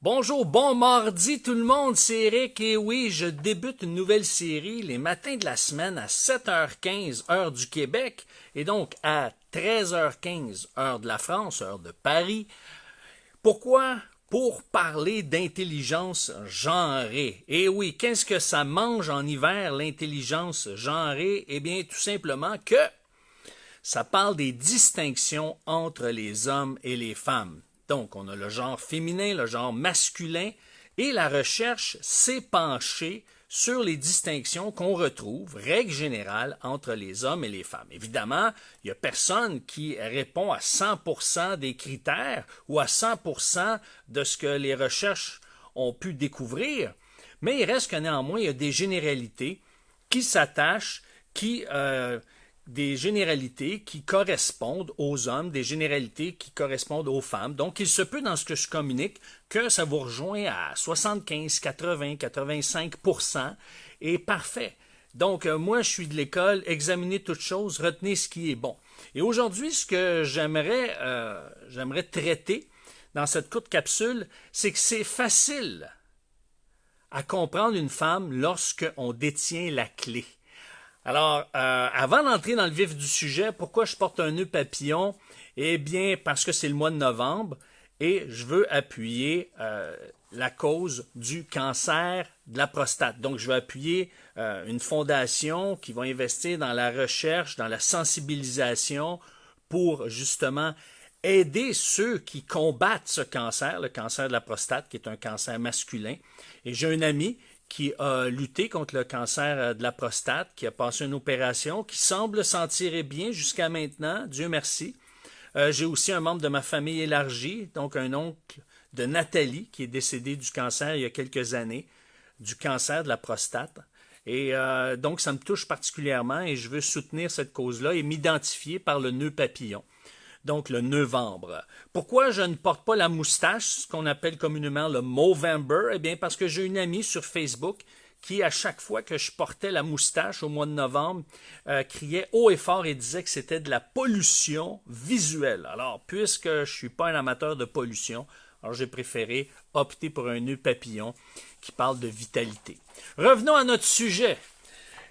Bonjour, bon mardi tout le monde, c'est Eric et oui, je débute une nouvelle série les matins de la semaine à 7h15 heure du Québec et donc à 13h15 heure de la France, heure de Paris. Pourquoi? Pour parler d'intelligence genrée. Et oui, qu'est-ce que ça mange en hiver, l'intelligence genrée? Eh bien, tout simplement que ça parle des distinctions entre les hommes et les femmes. Donc, on a le genre féminin, le genre masculin, et la recherche s'est penchée sur les distinctions qu'on retrouve, règle générale, entre les hommes et les femmes. Évidemment, il n'y a personne qui répond à 100% des critères ou à 100% de ce que les recherches ont pu découvrir, mais il reste que néanmoins, il y a des généralités qui s'attachent, des généralités qui correspondent aux hommes, des généralités qui correspondent aux femmes. Donc, il se peut dans ce que je communique que ça vous rejoint à 75, 80, 85% et parfait. Donc, moi, je suis de l'école, examinez toutes choses, retenez ce qui est bon. Et aujourd'hui, ce que j'aimerais traiter dans cette courte capsule, c'est que c'est facile à comprendre une femme lorsqu'on détient la clé. Alors, avant d'entrer dans le vif du sujet, pourquoi je porte un nœud papillon? Eh bien, parce que c'est le mois de novembre et je veux appuyer la cause du cancer de la prostate. Donc, je veux appuyer une fondation qui va investir dans la recherche, dans la sensibilisation pour justement aider ceux qui combattent ce cancer, le cancer de la prostate, qui est un cancer masculin. Et j'ai un ami qui a lutté contre le cancer de la prostate, qui a passé une opération, qui semble s'en tirer bien jusqu'à maintenant, Dieu merci. J'ai aussi un membre de ma famille élargie, donc un oncle de Nathalie, qui est décédé du cancer il y a quelques années, du cancer de la prostate. Et donc, ça me touche particulièrement et je veux soutenir cette cause-là et m'identifier par le nœud papillon. Donc le novembre. Pourquoi je ne porte pas la moustache, ce qu'on appelle communément le Movember? Eh bien, parce que j'ai une amie sur Facebook qui, à chaque fois que je portais la moustache au mois de novembre, criait haut et fort et disait que c'était de la pollution visuelle. Alors, puisque je ne suis pas un amateur de pollution, alors j'ai préféré opter pour un nœud papillon qui parle de vitalité. Revenons à notre sujet.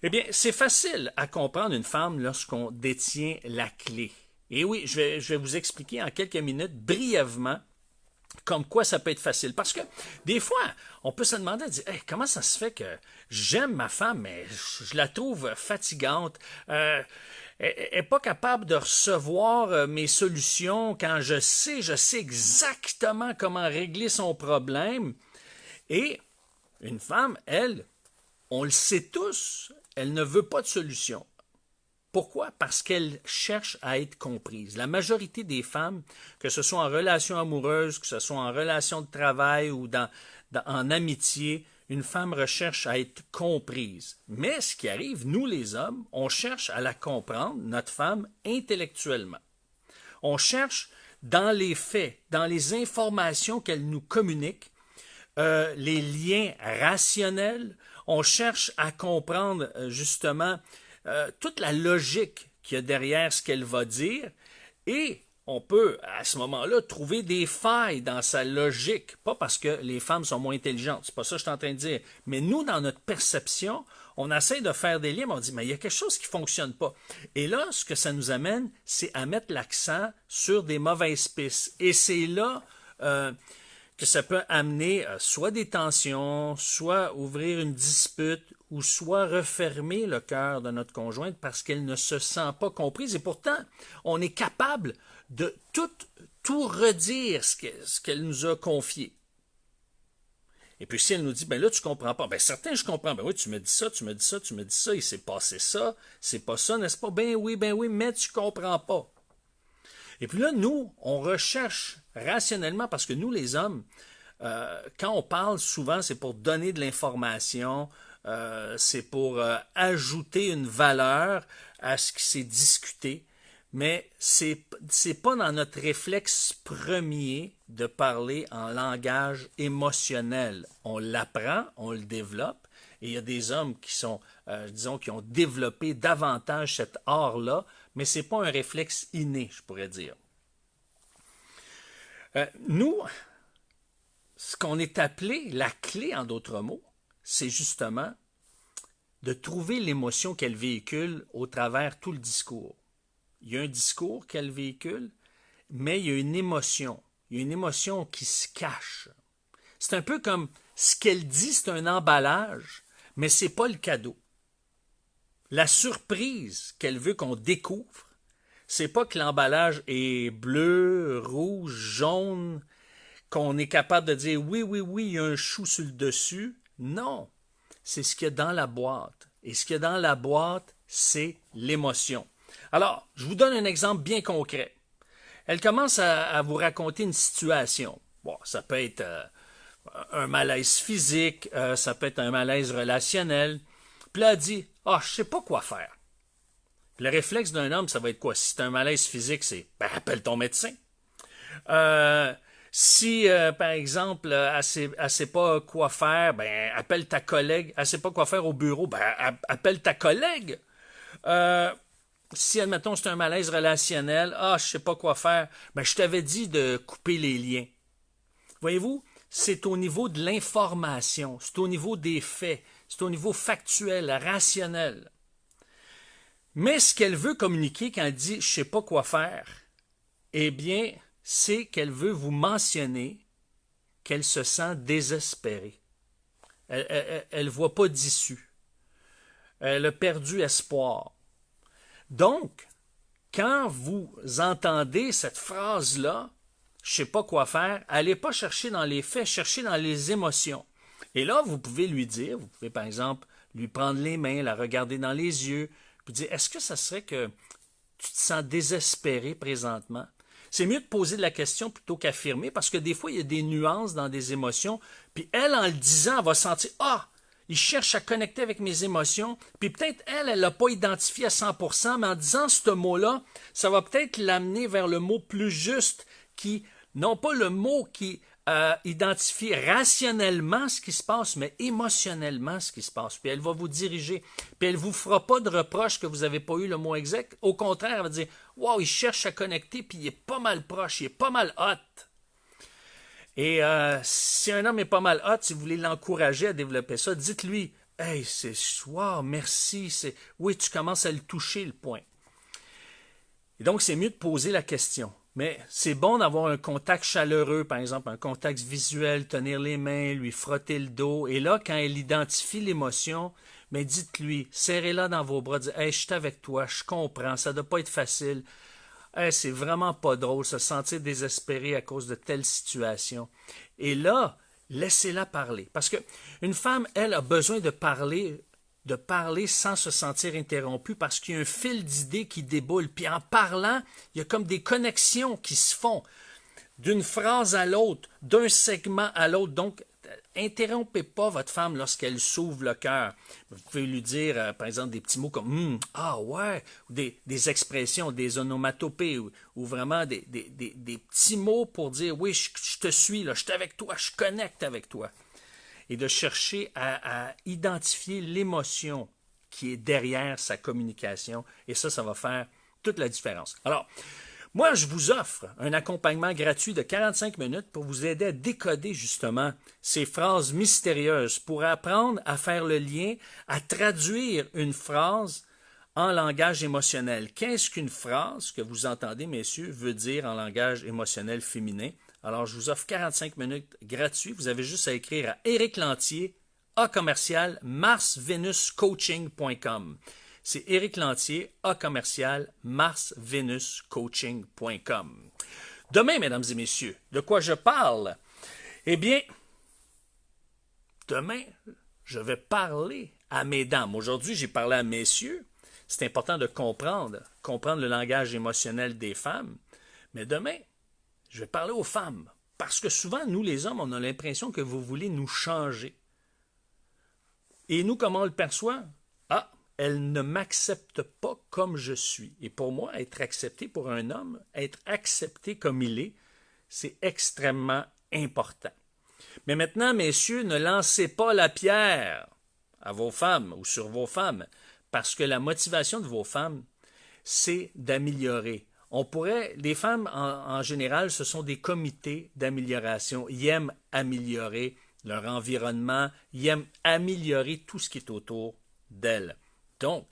Eh bien, c'est facile à comprendre une femme lorsqu'on détient la clé. Et oui, je vais vous expliquer en quelques minutes, brièvement, comme quoi ça peut être facile. Parce que des fois, on peut se demander, hey, comment ça se fait que j'aime ma femme, mais je la trouve fatigante. Elle n'est pas capable de recevoir mes solutions quand je sais exactement comment régler son problème. Et une femme, elle, on le sait tous, elle ne veut pas de solution. Pourquoi? Parce qu'elle cherche à être comprise. La majorité des femmes, que ce soit en relation amoureuse, que ce soit en relation de travail ou en amitié, une femme recherche à être comprise. Mais ce qui arrive, nous les hommes, on cherche à la comprendre, notre femme, intellectuellement. On cherche dans les faits, dans les informations qu'elle nous communique, les liens rationnels. On cherche à comprendre justement toute la logique qu'il y a derrière ce qu'elle va dire et on peut, à ce moment-là, trouver des failles dans sa logique. Pas parce que les femmes sont moins intelligentes, c'est pas ça que je suis en train de dire. Mais nous, dans notre perception, on essaie de faire des liens, mais on dit, mais il y a quelque chose qui fonctionne pas. Et là, ce que ça nous amène, c'est à mettre l'accent sur des mauvaises pistes. Et c'est là que ça peut amener soit des tensions, soit ouvrir une dispute, ou soit refermer le cœur de notre conjointe parce qu'elle ne se sent pas comprise. Et pourtant, on est capable de tout redire ce qu'elle nous a confié. Et puis si elle nous dit, ben là, tu comprends pas. Ben certains, je comprends. Ben oui, tu me dis ça, il s'est passé ça, c'est pas ça, n'est-ce pas? Ben oui, mais tu comprends pas. Et puis là, nous, on recherche rationnellement, parce que nous, les hommes, quand on parle souvent, c'est pour donner de l'information, c'est pour ajouter une valeur à ce qui s'est discuté, mais c'est pas dans notre réflexe premier de parler en langage émotionnel. On l'apprend, on le développe, et il y a des hommes qui sont, disons, qui ont développé davantage cet art-là, mais c'est pas un réflexe inné, je pourrais dire. Nous, ce qu'on est appelé, la clé en d'autres mots, c'est justement de trouver l'émotion qu'elle véhicule au travers tout le discours. Il y a un discours qu'elle véhicule, mais il y a une émotion. Il y a une émotion qui se cache. C'est un peu comme ce qu'elle dit, c'est un emballage, mais ce n'est pas le cadeau. La surprise qu'elle veut qu'on découvre, c'est pas que l'emballage est bleu, rouge, jaune, qu'on est capable de dire oui, oui, oui, il y a un chou sur le dessus. Non, c'est ce qu'il y a dans la boîte. Et ce qu'il y a dans la boîte, c'est l'émotion. Alors, je vous donne un exemple bien concret. Elle commence à vous raconter une situation. Bon, ça peut être un malaise physique, ça peut être un malaise relationnel. Puis là, elle dit « Ah, je sais pas quoi faire. » Le réflexe d'un homme, ça va être quoi? Si c'est un malaise physique, c'est « Ben, appelle ton médecin. » Si, par exemple, elle ne sait pas quoi faire, ben, appelle ta collègue. Elle ne sait pas quoi faire au bureau, ben, appelle ta collègue. Si, admettons, c'est un malaise relationnel, ah, je ne sais pas quoi faire, ben, je t'avais dit de couper les liens. Voyez-vous, c'est au niveau de l'information, c'est au niveau des faits, c'est au niveau factuel, rationnel. Mais ce qu'elle veut communiquer quand elle dit « je ne sais pas quoi faire », eh bien, c'est qu'elle veut vous mentionner qu'elle se sent désespérée. Elle ne voit pas d'issue. Elle a perdu espoir. Donc, quand vous entendez cette phrase-là, je ne sais pas quoi faire, allez pas chercher dans les faits, cherchez dans les émotions. Et là, vous pouvez lui dire, vous pouvez par exemple lui prendre les mains, la regarder dans les yeux, puis dire, est-ce que ça serait que tu te sens désespéré présentement? C'est mieux de poser la question plutôt qu'affirmer, parce que des fois, il y a des nuances dans des émotions, puis elle, en le disant, elle va sentir, ah, il cherche à connecter avec mes émotions, puis peut-être elle ne l'a pas identifié à 100%, mais en disant ce mot-là, ça va peut-être l'amener vers le mot plus juste, qui, non pas le mot qui identifie rationnellement ce qui se passe, mais émotionnellement ce qui se passe. Puis elle va vous diriger. Puis elle ne vous fera pas de reproche que vous n'avez pas eu le mot exact. Au contraire, elle va dire « Wow, il cherche à connecter, puis il est pas mal proche, il est pas mal hot. » Et si un homme est pas mal hot, si vous voulez l'encourager à développer ça, dites-lui « Hey, c'est wow, merci, oui, tu commences à le toucher, le point. » Et donc, c'est mieux de poser la question. Mais c'est bon d'avoir un contact chaleureux, par exemple, un contact visuel, tenir les mains, lui frotter le dos. Et là, quand elle identifie l'émotion, mais dites-lui, serrez-la dans vos bras, dites, hey, je suis avec toi, je comprends, ça ne doit pas être facile. Hey, c'est vraiment pas drôle, se sentir désespéré à cause de telle situation. Et là, laissez-la parler. Parce qu'une femme, elle, a besoin de parler sans se sentir interrompu parce qu'il y a un fil d'idées qui déboule. Puis en parlant, il y a comme des connexions qui se font d'une phrase à l'autre, d'un segment à l'autre. Donc, interrompez pas votre femme lorsqu'elle s'ouvre le cœur. Vous pouvez lui dire, par exemple, des petits mots comme « ah ouais », ou des expressions, des onomatopées, ou vraiment des petits mots pour dire « oui, je te suis, là, je suis avec toi, je connecte avec toi ». Et de chercher à identifier l'émotion qui est derrière sa communication. Et ça va faire toute la différence. Alors, moi, je vous offre un accompagnement gratuit de 45 minutes pour vous aider à décoder justement ces phrases mystérieuses, pour apprendre à faire le lien, à traduire une phrase en langage émotionnel. Qu'est-ce qu'une phrase que vous entendez, messieurs, veut dire en langage émotionnel féminin? Alors, je vous offre 45 minutes gratuits. Vous avez juste à écrire à Éric Lantier, @marsvenuscoaching.com. C'est Éric Lantier, @marsvenuscoaching.com. Demain, mesdames et messieurs, de quoi je parle? Eh bien, demain, je vais parler à mesdames. Aujourd'hui, j'ai parlé à messieurs. C'est important de comprendre le langage émotionnel des femmes. Mais demain, je vais parler aux femmes, parce que souvent, nous les hommes, on a l'impression que vous voulez nous changer. Et nous, comment on le perçoit? Ah, elle ne m'accepte pas comme je suis. Et pour moi, être accepté pour un homme, être accepté comme il est, c'est extrêmement important. Mais maintenant, messieurs, ne lancez pas la pierre à vos femmes ou sur vos femmes, parce que la motivation de vos femmes, c'est d'améliorer. les femmes en général, ce sont des comités d'amélioration. Ils aiment améliorer leur environnement, ils aiment améliorer tout ce qui est autour d'elles. Donc,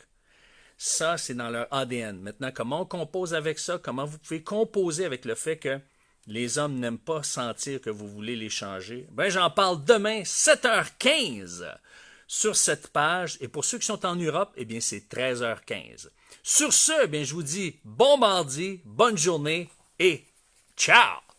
ça, c'est dans leur ADN. Maintenant, comment on compose avec ça? Comment vous pouvez composer avec le fait que les hommes n'aiment pas sentir que vous voulez les changer? Ben, j'en parle demain, 7h15, sur cette page. Et pour ceux qui sont en Europe, eh bien, c'est 13h15. Sur ce, eh bien, je vous dis bon mardi, bonne journée et ciao!